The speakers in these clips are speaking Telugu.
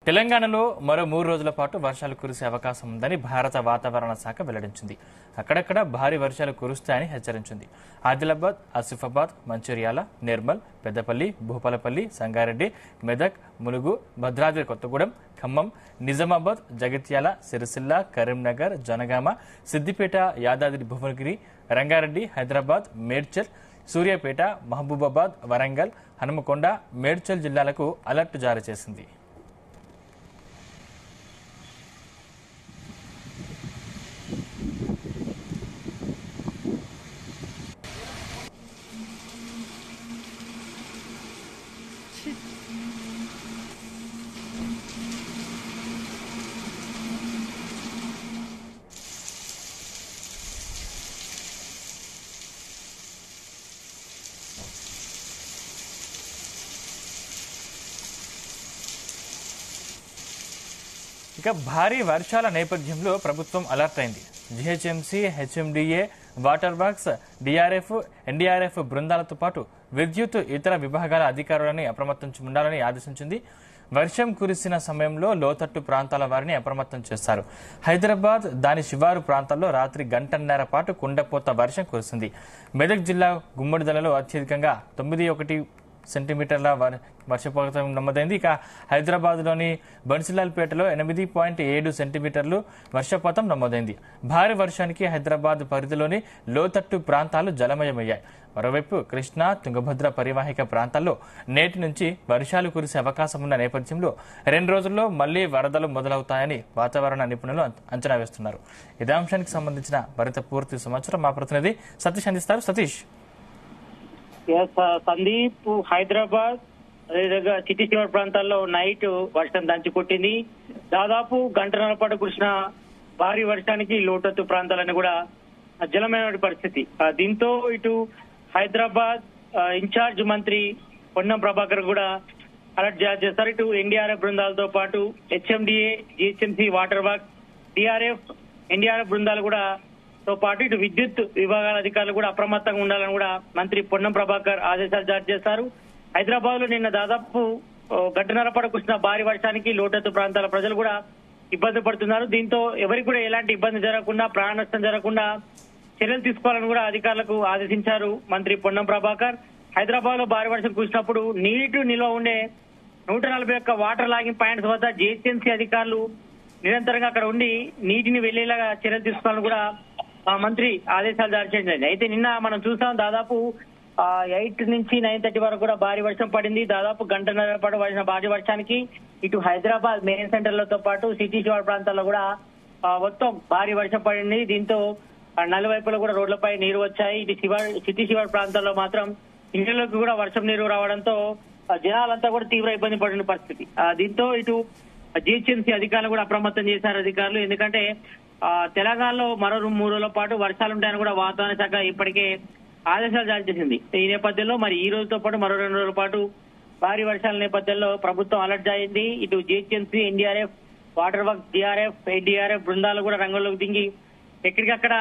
తెలంగాణలో మరో 3 రోజుల పాటు వర్షాలు కురిసే అవకాశం ఉందని భారత వాతావరణ శాఖ వెల్లడించింది. అక్కడక్కడ భారీ వర్షాలు కురుస్తాయని హెచ్చరించింది. ఆదిలాబాద్, ఆసిఫాబాద్, మంచిర్యాల, నిర్మల్, పెద్దపల్లి, భూపాలపల్లి, సంగారెడ్డి, మెదక్, ములుగు, భద్రాద్రి కొత్తగూడెం, ఖమ్మం, నిజామాబాద్, జగిత్యాల, సిరిసిల్ల, కరీంనగర్, జనగామ, సిద్దిపేట, యాదాద్రి భువనగిరి, రంగారెడ్డి, హైదరాబాద్, మేడ్చల్, సూర్యాపేట, మహబూబాబాద్, వరంగల్, హనుమకొండ, మేడ్చల్ జిల్లాలకు అలర్ట్ జారీ చేసింది. ఇక భారీ వర్షాల నేపథ్యంలో ప్రభుత్వం అలర్ట్ అయింది. GHMC, HMDA, water works, DRF, NDRF బృందాలతో పాటు విద్యుత్ ఇతర విభాగాల అధికారులని అప్రమత్తం ఉండాలని ఆదేశించింది. వర్షం కురిసిన సమయంలో లోతట్టు ప్రాంతాల వారిని అప్రమత్తం చేశారు. హైదరాబాద్, దాని శివారు ప్రాంతాల్లో రాత్రి గంటన్నర పాటు కుండపోత వర్షం కురిసింది. మెదక్ జిల్లా గుమ్మడిదలలో అత్యధికంగా 9.1 సెంటీమీటర్ల వర్షపాతం నమోదైంది. ఇక హైదరాబాద్లోని బన్సిలాల్పేటలో 8.7 సెంటీమీటర్లు వర్షపాతం నమోదైంది. భారీ వర్షానికి హైదరాబాద్ పరిధిలోని లోతట్టు ప్రాంతాలు జలమయమయ్యాయి. మరోవైపు కృష్ణా, తుంగభద్ర పరివాహిక ప్రాంతాల్లో నేటి నుంచి వర్షాలు కురిసే అవకాశం ఉన్న నేపథ్యంలో 2 రోజుల్లో మళ్లీ వరదలు మొదలవుతాయని వాతావరణ నిపుణులు అంచనా వేస్తున్నారు. ఇదే అంశానికి సంబంధించిన మరింత పూర్తి సమాచారం మా ప్రతినిధి సతీష్ అందిస్తారు. సతీష్. సందీప్, హైదరాబాద్ అదేవిధంగా సిటీ శివారు ప్రాంతాల్లో నైట్ వర్షం దంచి కొట్టింది. దాదాపు గంటన్నర పాటు కురిసిన భారీ వర్షానికి లోతట్టు ప్రాంతాలన్నీ కూడా జలమైన పరిస్థితి. దీంతో ఇటు హైదరాబాద్ ఇన్ఛార్జ్ మంత్రి పొన్నం ప్రభాకర్ కూడా అలర్ట్ జారీ చేస్తారు. ఇటు ఎన్డీఆర్ఎఫ్ బృందాలతో పాటు HMDA, GHMC, water work, DRF, NDRF బృందాలు కూడా తో పాటు ఇటు విద్యుత్ విభాగాల అధికారులు కూడా అప్రమత్తంగా ఉండాలని కూడా మంత్రి పొన్నం ప్రభాకర్ ఆదేశాలు జారీ చేశారు. హైదరాబాద్ లో నిన్న దాదాపు గంటన్నర పాటు కురిసిన భారీ వర్షానికి లోతట్టు ప్రాంతాల ప్రజలు కూడా ఇబ్బంది పడుతున్నారు. దీంతో ఎవరికి కూడా ఎలాంటి ఇబ్బంది జరగకుండా, ప్రాణ నష్టం జరగకుండా చర్యలు తీసుకోవాలని కూడా అధికారులకు ఆదేశించారు మంత్రి పొన్నం ప్రభాకర్. హైదరాబాద్ లో భారీ వర్షం కురిసినప్పుడు నీటి నిల్వ ఉండే 141 వాటర్ లాగింగ్ పాయింట్స్ వద్ద జిహెచ్ఎంసీ అధికారులు నిరంతరంగా అక్కడ ఉండి నీటిని వెళ్లేలాగా చర్యలు తీసుకోవాలని కూడా మంత్రి ఆదేశాలు జారీ చేసింది. అయితే నిన్న మనం చూసాం, దాదాపు 8 నుంచి 9:30 వరకు కూడా భారీ వర్షం పడింది. దాదాపు గంటన్నర పాటు పడిన భారీ వర్షానికి ఇటు హైదరాబాద్ మెయిన్ సెంటర్లతో పాటు సిటీ శివారు ప్రాంతాల్లో కూడా మొత్తం భారీ వర్షం పడింది. దీంతో నలువైపులో కూడా రోడ్లపై నీరు వచ్చాయి. ఇటు సిటీ శివారు ప్రాంతాల్లో మాత్రం ఇళ్లలోకి కూడా వర్షం నీరు రావడంతో జనాలంతా కూడా తీవ్ర ఇబ్బంది పడిన పరిస్థితి. దీంతో ఇటు జిహెచ్ఎంసీ అధికారులు కూడా అప్రమత్తం చేశారు అధికారులు. ఎందుకంటే తెలంగాణలో మరో 3 రోజుల పాటు వర్షాలుంటాయని కూడా వాతావరణ శాఖ ఇప్పటికే ఆదేశాలు జారీ చేసింది. ఈ నేపథ్యంలో మరి ఈ రోజుతో పాటు మరో 2 రోజుల పాటు భారీ వర్షాల నేపథ్యంలో ప్రభుత్వం అలర్ట్ అయింది. ఇటు GHMC, NDRF, water work, DRF, NDRF బృందాలు కూడా రంగంలోకి దిగి ఎక్కడికక్కడ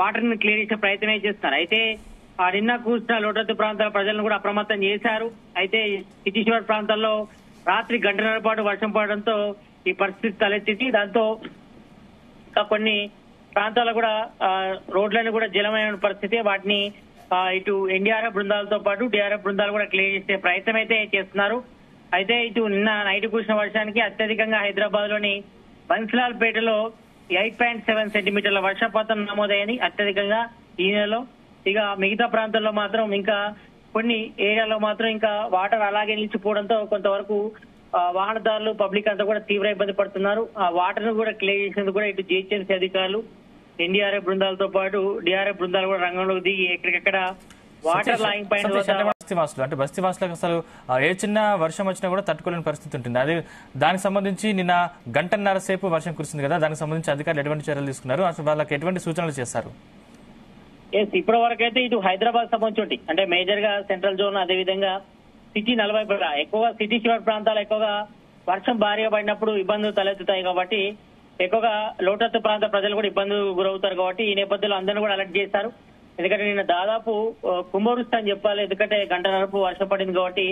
వాటర్ ని క్లియర్ చేసే ప్రయత్నం చేస్తున్నారు. అయితే నిన్న కూర్చున్న లోతట్టు ప్రాంతాల ప్రజలను కూడా అప్రమత్తం చేశారు. అయితే సిటీ శివారు ప్రాంతాల్లో రాత్రి గంటన్నర పాటు వర్షం పడడంతో ఈ పరిస్థితి తలెత్తింది. దాంతో కొన్ని ప్రాంతాల్లో కూడా రోడ్లను కూడా జలమైన పరిస్థితి. వాటిని ఇటు ఎన్డీఆర్ఎఫ్ బృందాలతో పాటు డిఆర్ఎఫ్ బృందాలు కూడా క్లియర్ చేసే ప్రయత్నం అయితే చేస్తున్నారు. అయితే ఇటు నిన్న నైట్ కురిసిన వర్షానికి అత్యధికంగా హైదరాబాద్ లోని బన్సిలాల్పేటలో 8.7 సెంటీమీటర్ల వర్షపాతం నమోదయ్యాయి అత్యధికంగా ఈ నెలలో. ఇక మిగతా ప్రాంతాల్లో మాత్రం ఇంకా కొన్ని ఏరియాలో మాత్రం ఇంకా వాటర్ అలాగే నిలిచిపోవడంతో కొంతవరకు వాహనదారులు, పబ్లిక్ అంతా కూడా తీవ్ర ఇబ్బంది పడుతున్నారు. ఆ వాటర్ ను కూడా క్లియర్ చేసేందుకు కూడా ఇటు జిహెచ్ఎంసీ అధికారులు, ఎన్డీఆర్ఎఫ్ బృందాలతో పాటు డిఆర్ఎఫ్ బృందాలు కూడా రంగంలోకి దిగి ఎక్కడికక్కడ వాటర్ లాగింగ్ పాయింట్ అంటే బస్తీవాసులకు అసలు ఏ చిన్న వర్షం వచ్చినా కూడా తట్టుకోలేని పరిస్థితి ఉంటుంది. అదే దానికి సంబంధించి నిన్న గంటన్నర సేపు వర్షం కురిసింది కదా, దానికి సంబంధించి అధికారులు ఎటువంటి చర్యలు తీసుకున్నారు, అసలు వాళ్ళకి ఎటువంటి సూచనలు చేశారు? ఇప్పటి వరకు అయితే ఇటు హైదరాబాద్ సంబంధించి అంటే మేజర్ గా సెంట్రల్ జోన్, అదేవిధంగా సిటీ నలువైపులా ఎక్కువగా సిటీ శివారు ప్రాంతాలు ఎక్కువగా వర్షం భారీగా పడినప్పుడు ఇబ్బందులు తలెత్తుతాయి కాబట్టి ఎక్కువగా లోతట్టు ప్రాంత ప్రజలు కూడా ఇబ్బందులు గురవుతారు కాబట్టి ఈ నేపథ్యంలో అందరినీ కూడా అలర్ట్ చేశారు. ఎందుకంటే నిన్న దాదాపు కుంభవృష్టి అని చెప్పాలి. ఎందుకంటే గంటన్నరపు వర్షం పడింది కాబట్టి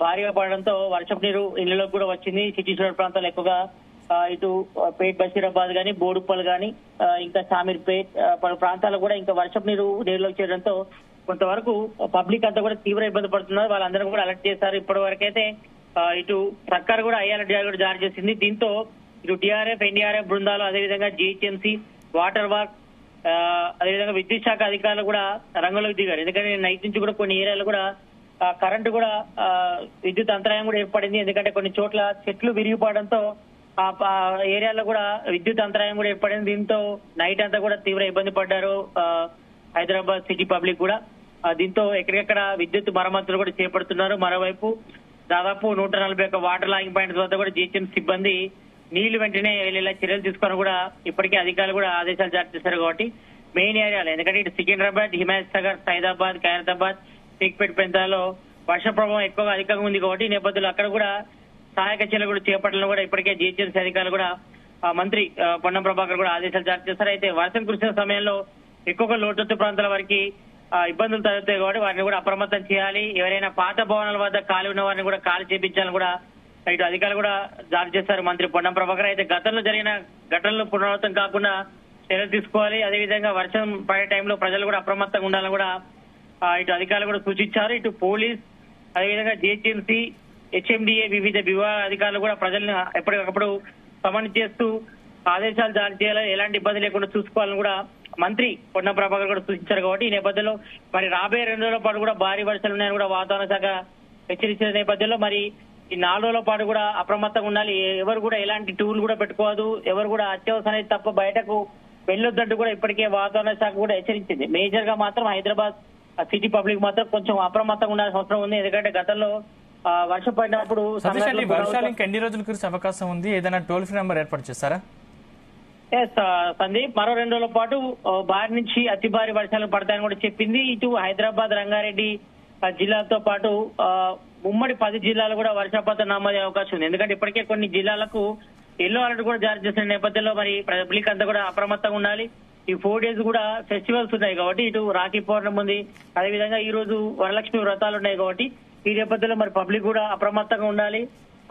భారీగా పడడంతో వర్షపు నీరు ఇళ్లలోకి కూడా వచ్చింది. సిటీ శివారు ప్రాంతాలు ఎక్కువగా ఇటు పేట్ బషీరాబాద్ గానీ, బోడుప్పల్ గానీ, ఇంకా షామీర్పేట్ పలు ప్రాంతాల్లో కూడా ఇంకా వర్షపు నీరులోకి చేరడంతో కొంతవరకు పబ్లిక్ అంతా కూడా తీవ్ర ఇబ్బంది పడుతున్నారు. వాళ్ళందరూ కూడా అలర్ట్ చేశారు. ఇప్పటి వరకైతే ఇటు సర్కార్ కూడా అలర్ట్ కూడా జారీ చేసింది. దీంతో ఇటు టీఆర్ఎఫ్, ఎన్డీఆర్ఎఫ్ బృందాలు, అదేవిధంగా జీహెచ్ఎంసీ, వాటర్ వర్క్, అదేవిధంగా విద్యుత్ శాఖ అధికారులు కూడా రంగంలోకి దిగారు. ఎందుకంటే నైట్ నుంచి కూడా కొన్ని ఏరియాలు కూడా కరెంటు కూడా విద్యుత్ అంతరాయం కూడా ఏర్పడింది. ఎందుకంటే కొన్ని చోట్ల చెట్లు విరిగిపోవడంతో ఆ ఏరియాలో కూడా విద్యుత్ అంతరాయం కూడా ఏర్పడింది. దీంతో నైట్ అంతా కూడా తీవ్ర ఇబ్బంది పడ్డారు హైదరాబాద్ సిటీ పబ్లిక్ కూడా. దీంతో ఎక్కడికెక్కడ విద్యుత్ మరమ్మతులు కూడా చేపడుతున్నారు. మరోవైపు దాదాపు 141 వాటర్ లాగింగ్ పాయింట్స్ వద్ద కూడా జీహెచ్ఎంసీ సిబ్బంది నీళ్లు వెంటనే వెళ్ళేలా చర్యలు తీసుకొని కూడా ఇప్పటికే అధికారులు కూడా ఆదేశాలు జారీ చేశారు. కాబట్టి మెయిన్ ఏరియాలు, ఎందుకంటే ఇటు సికింద్రాబాద్, హిమాయత్ సాగర్, సైదాబాద్, ఖైరతాబాద్, సిక్పేట్ ప్రాంతాల్లో వర్ష ప్రభావం ఎక్కువగా అధికంగా ఉంది. కాబట్టి ఈ నేపథ్యంలో అక్కడ కూడా సహాయక చర్యలు కూడా చేపట్టడం కూడా ఇప్పటికే జీహెచ్ఎంసీ అధికారులు కూడా మంత్రి పొన్నం ప్రభాకర్ కూడా ఆదేశాలు జారీ చేశారు. అయితే వర్షం కురిసిన సమయంలో ఎక్కువగా లోతట్టు ప్రాంతాల వరకు ఇబ్బందులు తలెత్తాయి కాబట్టి వారిని కూడా అప్రమత్తం చేయాలి. ఎవరైనా పాత భవనాల వద్ద ఖాళీ ఉన్న వారిని కూడా ఖాళీ చేయించాలని కూడా ఇటు అధికారులు కూడా జారీ చేశారు మంత్రి పొన్నం ప్రభాకర్. అయితే గతంలో జరిగిన ఘటనలు పునరావృతం కాకుండా చర్యలు తీసుకోవాలి. అదేవిధంగా వర్షం పడే టైంలో ప్రజలు కూడా అప్రమత్తంగా ఉండాలని కూడా ఇటు అధికారులు కూడా సూచించారు. ఇటు పోలీస్, అదేవిధంగా జీహెచ్ఎంసీ, హెచ్ఎండిఏ వివిధ విభాగ అధికారులు కూడా ప్రజలను ఎప్పటికప్పుడు సమన్ చేస్తూ ఆదేశాలు జారీ చేయాలని, ఎలాంటి ఇబ్బంది లేకుండా చూసుకోవాలని కూడా మంత్రి పొన్నం ప్రభాకర్ కూడా సూచించారు. కాబట్టి ఈ నేపథ్యంలో మరి రాబోయే 2 రోజుల పాటు కూడా భారీ వర్షాలు ఉన్నాయని కూడా వాతావరణ శాఖ హెచ్చరించిన నేపథ్యంలో మరి ఈ 4 రోజుల పాటు కూడా అప్రమత్తంగా ఉండాలి. ఎవరు కూడా ఎలాంటి టూర్లు కూడా పెట్టుకోవద్దు, ఎవరు కూడా అత్యవసరం తప్ప బయటకు వెళ్ళొద్దంటూ కూడా ఇప్పటికే వాతావరణ శాఖ కూడా హెచ్చరించింది. మేజర్ గా మాత్రం హైదరాబాద్ సిటీ పబ్లిక్ మాత్రం కొంచెం అప్రమత్తంగా ఉండాల్సిన అవసరం ఉంది. ఎందుకంటే గతంలో వర్షం పడినప్పుడు వర్షాలు ఇంకా ఎన్ని రోజులు కురిసే అవకాశం ఉంది? ఏదైనా టోల్ ఫ్రీ నెంబర్ ఏర్పాటు చేస్తారా? సందీప్, మరో 2 రోజుల పాటు భారీ నుంచి అతి భారీ వర్షాలు పడతాయని కూడా చెప్పింది. ఇటు హైదరాబాద్, రంగారెడ్డి జిల్లాలతో పాటు ఉమ్మడి 10 జిల్లాలు కూడా వర్షపాతం నమోదే అవకాశం ఉంది. ఎందుకంటే ఇప్పటికే కొన్ని జిల్లాలకు ఎల్లో అలర్ట్ కూడా జారీ చేసిన నేపథ్యంలో మరి పబ్లిక్ అంతా కూడా అప్రమత్తంగా ఉండాలి. ఈ 4 days కూడా ఫెస్టివల్స్ ఉన్నాయి కాబట్టి ఇటు రాఖీ పౌర్ణమి ఉంది, అదేవిధంగా ఈ రోజు వరలక్ష్మి వ్రతాలు ఉన్నాయి కాబట్టి ఈ నేపథ్యంలో మరి పబ్లిక్ కూడా అప్రమత్తంగా ఉండాలి.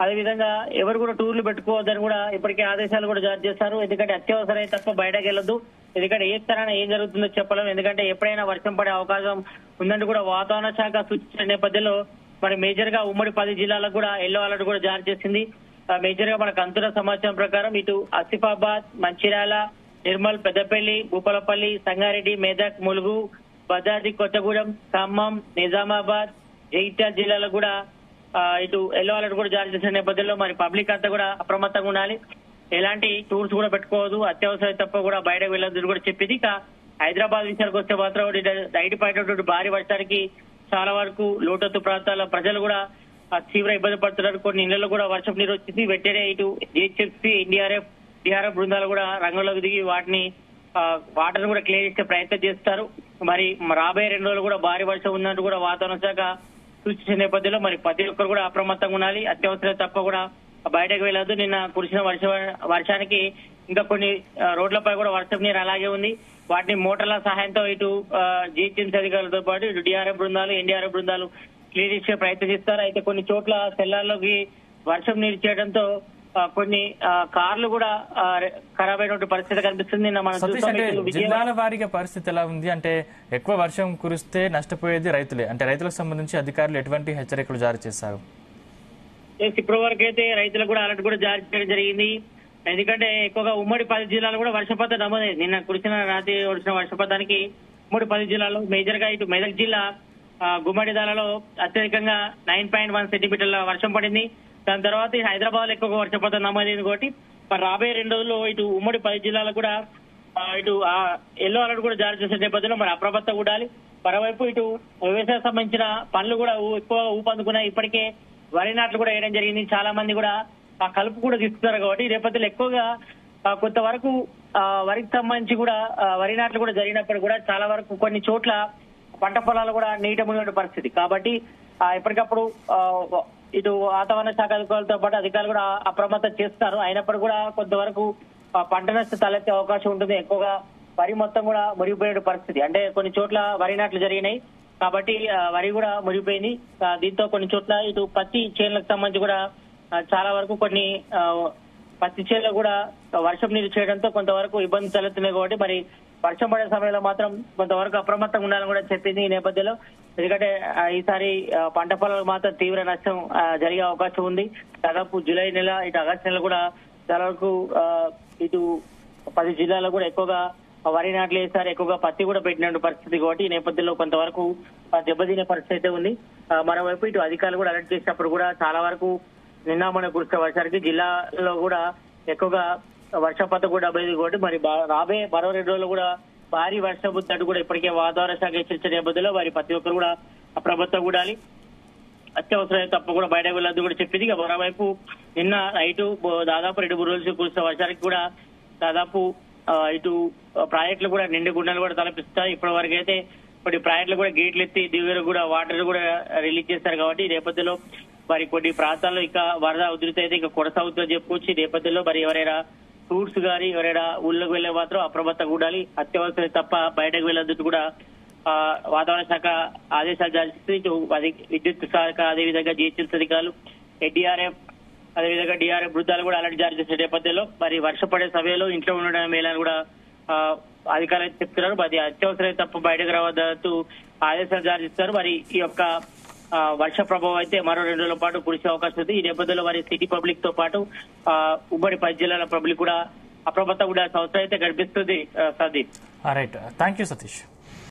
అదేవిధంగా ఎవరు కూడా టూర్లు పెట్టుకోవద్దని కూడా ఇప్పటికే ఆదేశాలు కూడా జారీ చేశారు. ఎందుకంటే అత్యవసరం తప్ప బయటకు వెళ్ళొద్దు. ఎందుకంటే ఏ స్థానాన ఏం జరుగుతుందో చెప్పలేం. ఎందుకంటే ఎప్పుడైనా వర్షం పడే అవకాశం ఉందంటూ కూడా వాతావరణ శాఖ సూచించిన నేపథ్యంలో మరి మేజర్ గా ఉమ్మడి 10 జిల్లాలకు కూడా ఎల్లో అలర్ట్ కూడా జారీ చేసింది. మేజర్ గా మనకు అందుతున్న సమాచారం ప్రకారం ఇటు ఆసిఫాబాద్, మంచిర్యాల, నిర్మల్, పెద్దపల్లి, భూపాలపల్లి, సంగారెడ్డి, మెదక్, ములుగు, భద్రాద్రి కొత్తగూడెం, ఖమ్మం, నిజామాబాద్, జగిత్యాల జిల్లాలకు కూడా ఇటు ఎల్లో అలర్ట్ కూడా జారీ చేసిన నేపథ్యంలో మరి పబ్లిక్ అంతా కూడా అప్రమత్తంగా ఉండాలి. ఎలాంటి టూర్స్ కూడా పెట్టుకోవద్దు, అత్యవసరం తప్ప కూడా బయటకు వెళ్ళొద్దు కూడా చెప్పింది. ఇక హైదరాబాద్ విషయానికి వస్తే మాత్రం నైట్ పడేటటువంటి భారీ వర్షానికి చాలా వరకు లోతట్టు ప్రాంతాల ప్రజలు కూడా తీవ్ర ఇబ్బంది పడుతున్నారు. కొన్ని ఇళ్లలో కూడా వర్షం నీరు వచ్చింది. వెంటనే ఇటు జీహెచ్ఎంసీ, ఎన్డీఆర్ఎఫ్, టీఆర్ఎఫ్ బృందాలు కూడా రంగంలోకి దిగి వాటర్ కూడా క్లియర్ చేసే ప్రయత్నం చేస్తారు. మరి రాబోయే 2 రోజులు కూడా భారీ వర్షం ఉందంటూ కూడా వాతావరణ శాఖ సూచించిన నేపథ్యంలో మరి ప్రతి ఒక్కరు కూడా అప్రమత్తంగా ఉండాలి. అత్యవసరం తప్ప కూడా బయటకు వెళ్ళొద్దు. నిన్న కురిసిన వర్షానికి ఇంకా కొన్ని రోడ్లపై కూడా వర్షం నీరు అలాగే ఉంది. వాటిని మోటార్ల సహాయంతో ఇటు జీహెచ్ఎంసీ అధికారులతో పాటు ఇటు టీఆర్ఎఫ్ బృందాలు, ఎన్డీఆర్ఎఫ్ బృందాలు క్లియర్ చేసే ప్రయత్నం చేస్తారు. అయితే కొన్ని చోట్ల సెల్లార్లోకి వర్షం నీరు చేయడంతో కొన్ని కార్లు కూడా ఖరాబ్ అయినటువంటి పరిస్థితి కనిపిస్తుంది. జిల్లాల వారీగా పరిస్థితి ఎలా ఉంది? అంటే ఎక్కువ వర్షం కురిస్తే నష్టపోయేది రైతులే. అంటే రైతులకు సంబంధించి అధికారులు ఎటువంటి హెచ్చరికలు జారీ చేశారు? ఇప్పటి వరకు అయితే రైతులకు కూడా అలర్ట్ కూడా జారీ చేయడం జరిగింది. ఎందుకంటే ఎక్కువగా ఉమ్మడి 10 జిల్లాలు కూడా వర్షపాతం నమోదైంది. నిన్న రాత్రి కురిసిన వర్షపాతానికి ఉమ్మడి 10 జిల్లాలో మేజర్ గా ఇటు మెదక్ జిల్లా గుమ్మడిదాలలో అత్యధికంగా 9.1 సెంటీమీటర్ల వర్షం పడింది. దాని తర్వాత హైదరాబాద్ లో ఎక్కువగా వర్షపాతం నమోదైంది. కాబట్టి మరి రాబోయే 2 రోజుల్లో ఇటు ఉమ్మడి 10 జిల్లాలకు కూడా ఇటు ఎల్లో అలర్ట్ కూడా జారీ చేసే నేపథ్యంలో మరి అప్రమత్తంగా ఉండాలి. మరోవైపు ఇటు వ్యవసాయం సంబంధించిన పనులు కూడా ఎక్కువ ఊపందుకున్నాయి. ఇప్పటికే వరి నాట్లు కూడా వేయడం జరిగింది. చాలా మంది కూడా కలుపు కూడా తీస్తున్నారు. కాబట్టి ఈ నేపథ్యంలో ఎక్కువగా కొంతవరకు వరికి సంబంధించి కూడా వరి నాట్లు కూడా జరిగినప్పుడు కూడా చాలా వరకు కొన్ని చోట్ల పంట పొలాలు కూడా నీట మునిగిన పరిస్థితి. కాబట్టి ఎప్పటికప్పుడు ఇటు వాతావరణ శాఖ అధికారులతో పాటు అధికారులు కూడా అప్రమత్తం చేస్తారు. అయినప్పుడు కూడా కొంతవరకు పంట నష్టం తలెత్తే అవకాశం ఉంటుంది. ఎక్కువగా వరి మొత్తం కూడా మునిగిపోయే పరిస్థితి. అంటే కొన్ని చోట్ల వరి నాట్లు జరిగినాయి. కాబట్టి వరి కూడా మురిగిపోయింది. దీంతో కొన్ని చోట్ల ఇటు పత్తి చేనులకు సంబంధించి కూడా చాలా వరకు కొన్ని పత్తి చేనులు కూడా వర్షం నీరు చేయడంతో కొంతవరకు ఇబ్బంది తలెత్తున్నాయి. కాబట్టి మరి వర్షం పడే సమయంలో మాత్రం కొంతవరకు అప్రమత్తంగా ఉండాలని కూడా చెప్పింది ఈ నేపథ్యంలో. ఎందుకంటే ఈసారి పంట పొలాలకు మాత్రం తీవ్ర నష్టం జరిగే అవకాశం ఉంది. దాదాపు జూలై నెల ఇటు ఆగస్టు నెల కూడా చాలా వరకు ఇటు 10 జిల్లాల్లో కూడా ఎక్కువగా వరి నాట్లు వేసారు, ఎక్కువగా పత్తి కూడా పెట్టిన పరిస్థితి. కాబట్టి ఈ నేపథ్యంలో కొంతవరకు దెబ్బతినే పరిస్థితి అయితే ఉంది. మరోవైపు ఇటు అధికారులు కూడా అలర్ట్ చేసినప్పుడు కూడా చాలా వరకు నిన్న మన కురిసిన వర్షానికి జిల్లాలో కూడా ఎక్కువగా వర్షపాతం కూడా అవ్వలేదు. కాబట్టి మరి రాబోయే మరో 2 రోజులు కూడా భారీ వర్షపు తట్టు కూడా ఇప్పటికే వాతావరణ శాఖ హెచ్చరించిన నేపథ్యంలో వారి ప్రతి ఒక్కరు కూడా అప్రమత్తంగా ఉండాలి. అత్యవసరమైన తప్ప కూడా బయటకు వెళ్ళొద్దు కూడా చెప్పింది. ఇక మరోవైపు నిన్న నైటు దాదాపు 2-3 రోజులు కురిసిన వర్షానికి కూడా దాదాపు ఇటు ప్రాజెక్టులు కూడా నిండు గుండెలు కూడా తలపిస్తాయి. ఇప్పటి వరకు అయితే కొన్ని ప్రాజెక్టులు కూడా గేట్లు ఎత్తి దిగువరు కూడా వాటర్ కూడా రిలీజ్ చేస్తారు. కాబట్టి ఈ నేపథ్యంలో మరి కొన్ని ప్రాంతాల్లో ఇంకా వరద ఉధృతి అయితే ఇంకా కొనసాగుతుందని చెప్పుకోవచ్చు. ఈ నేపథ్యంలో మరి ఎవరైనా టూర్స్ గానీ ఎవరైనా ఊళ్ళోకి వెళ్లే మాత్రం అప్రమత్తంగా ఉండాలి. అత్యవసరం తప్ప బయటకు వెళ్ళొద్దు కూడా వాతావరణ శాఖ ఆదేశాలు జారీ చేస్తుంది. విద్యుత్ శాఖ అదేవిధంగా జిహెచ్ఎంసీ అధికారులు ఎన్డీఆర్ఎఫ్ అదేవిధంగా డిఆర్ఎఫ్ బృందాలు కూడా అలర్ట్ జారీ చేసిన నేపథ్యంలో మరి వర్షం పడే సమయంలో ఇంట్లో ఉండడం మేలని కూడా అధికారులు చెప్తున్నారు. మరి అత్యవసరం తప్ప బయటకు రావద్దు ఆదేశాలు జారీ చేస్తారు. మరి ఈ యొక్క వర్ష ప్రభావం అయితే మరో 2 రోజుల పాటు కురిసే అవకాశం ఉంది. ఈ నేపథ్యంలో మరి సిటీ పబ్లిక్ తో పాటు ఉమ్మడి 10 జిల్లాల పబ్లిక్ కూడా అప్రమత్తంగా ఉండాల్సిన అవసరం అయితే కనిపిస్తుంది. Sandeep, right, thank you Satish.